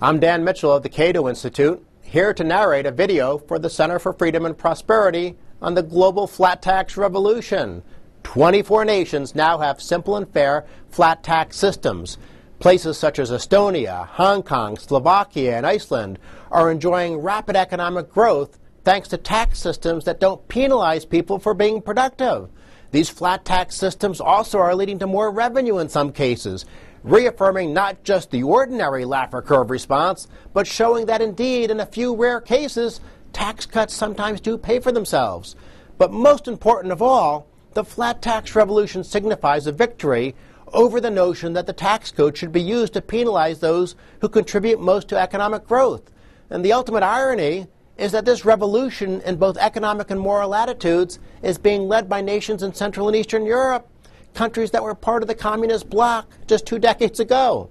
I'm Dan Mitchell of the Cato Institute, here to narrate a video for the Center for Freedom and Prosperity on the global flat tax revolution. 24 nations now have simple and fair flat tax systems. Places such as Estonia, Hong Kong, Slovakia, and Iceland are enjoying rapid economic growth thanks to tax systems that don't penalize people for being productive. These flat tax systems also are leading to more revenue in some cases, reaffirming not just the ordinary Laffer curve response, but showing that indeed, in a few rare cases, tax cuts sometimes do pay for themselves. But most important of all, the flat tax revolution signifies a victory over the notion that the tax code should be used to penalize those who contribute most to economic growth. And the ultimate irony is that this revolution in both economic and moral attitudes is being led by nations in Central and Eastern Europe, countries that were part of the communist bloc just 2 decades ago.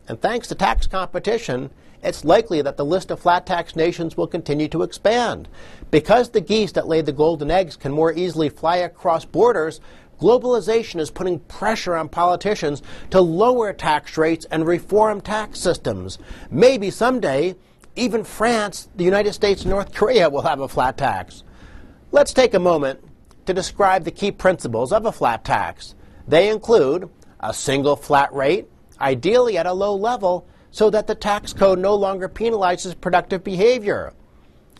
And thanks to tax competition, it's likely that the list of flat tax nations will continue to expand. Because the geese that lay the golden eggs can more easily fly across borders, globalization is putting pressure on politicians to lower tax rates and reform tax systems. Maybe someday, even France, the United States, and North Korea will have a flat tax. Let's take a moment to describe the key principles of a flat tax. They include a single flat rate, ideally at a low level, so that the tax code no longer penalizes productive behavior.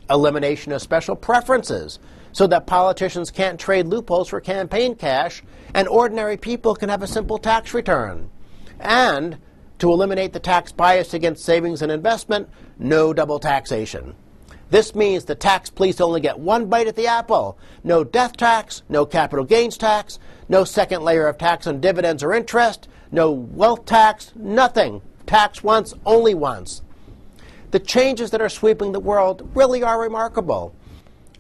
Elimination of special preferences, so that politicians can't trade loopholes for campaign cash, and ordinary people can have a simple tax return. And to eliminate the tax bias against savings and investment, no double taxation. This means the tax police only get one bite at the apple. No death tax, no capital gains tax, no second layer of tax on dividends or interest, no wealth tax, nothing. Tax once, only once. The changes that are sweeping the world really are remarkable.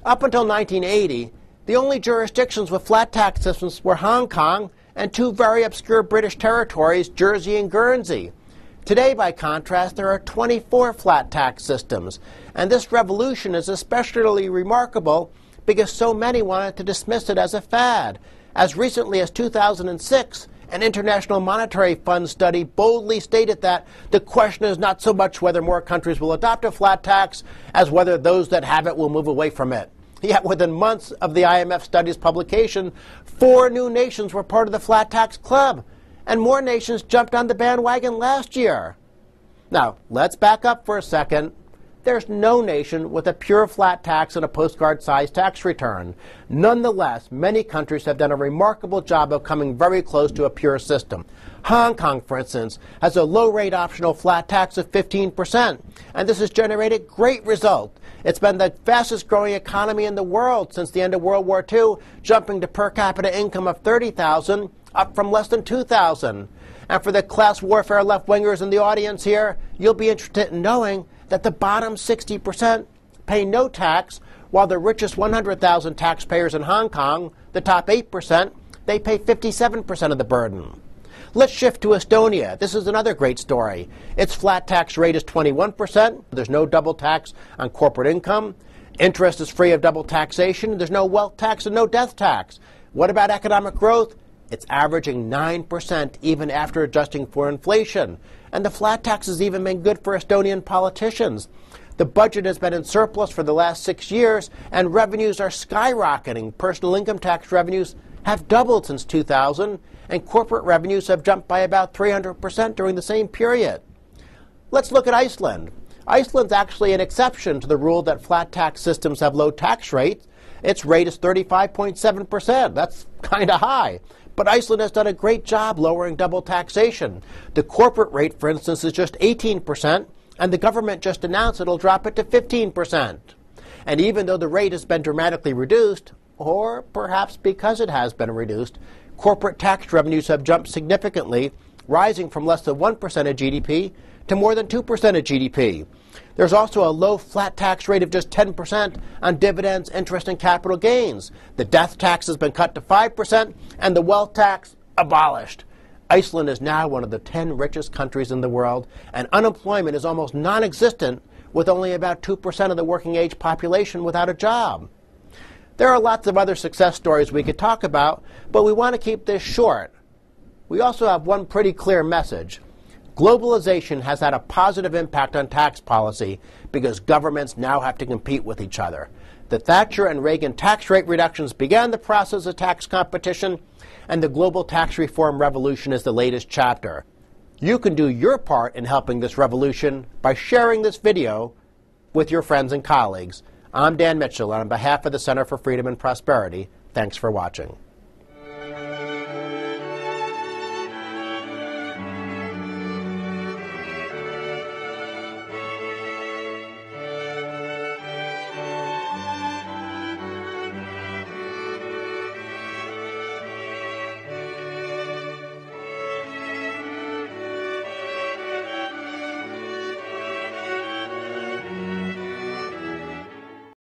Up until 1980, the only jurisdictions with flat tax systems were Hong Kong and 2 very obscure British territories, Jersey and Guernsey. Today, by contrast, there are 24 flat tax systems, and this revolution is especially remarkable because so many wanted to dismiss it as a fad. As recently as 2006, an International Monetary Fund study boldly stated that the question is not so much whether more countries will adopt a flat tax as whether those that have it will move away from it. Yet within months of the IMF study's publication, 4 new nations were part of the flat tax club, and more nations jumped on the bandwagon last year. Now, let's back up for a second. There's no nation with a pure flat tax and a postcard-sized tax return. Nonetheless, many countries have done a remarkable job of coming very close to a pure system. Hong Kong, for instance, has a low-rate optional flat tax of 15%, and this has generated great results. It's been the fastest-growing economy in the world since the end of World War II, jumping to per capita income of $30,000, up from less than $2,000. And for the class warfare left-wingers in the audience here, you'll be interested in knowing that the bottom 60% pay no tax, while the richest 100,000 taxpayers in Hong Kong, the top 8%, they pay 57% of the burden. Let's shift to Estonia. This is another great story. Its flat tax rate is 21%. There's no double tax on corporate income. Interest is free of double taxation. There's no wealth tax and no death tax. What about economic growth? It's averaging 9% even after adjusting for inflation. And the flat tax has even been good for Estonian politicians. The budget has been in surplus for the last 6 years, and revenues are skyrocketing. Personal income tax revenues have doubled since 2000, and corporate revenues have jumped by about 300% during the same period. Let's look at Iceland. Iceland's actually an exception to the rule that flat tax systems have low tax rates. Its rate is 35.7%. That's kind of high. But Iceland has done a great job lowering double taxation. The corporate rate, for instance, is just 18%, and the government just announced it'll drop it to 15%. And even though the rate has been dramatically reduced, or perhaps because it has been reduced, corporate tax revenues have jumped significantly, rising from less than 1% of GDP to more than 2% of GDP. There's also a low flat tax rate of just 10% on dividends, interest, and capital gains. The death tax has been cut to 5%, and the wealth tax abolished. Iceland is now one of the 10 richest countries in the world, and unemployment is almost non-existent, with only about 2% of the working-age population without a job. There are lots of other success stories we could talk about, but we want to keep this short. We also have one pretty clear message. Globalization has had a positive impact on tax policy because governments now have to compete with each other. The Thatcher and Reagan tax rate reductions began the process of tax competition, and the global tax reform revolution is the latest chapter. You can do your part in helping this revolution by sharing this video with your friends and colleagues. I'm Dan Mitchell, and on behalf of the Center for Freedom and Prosperity, thanks for watching.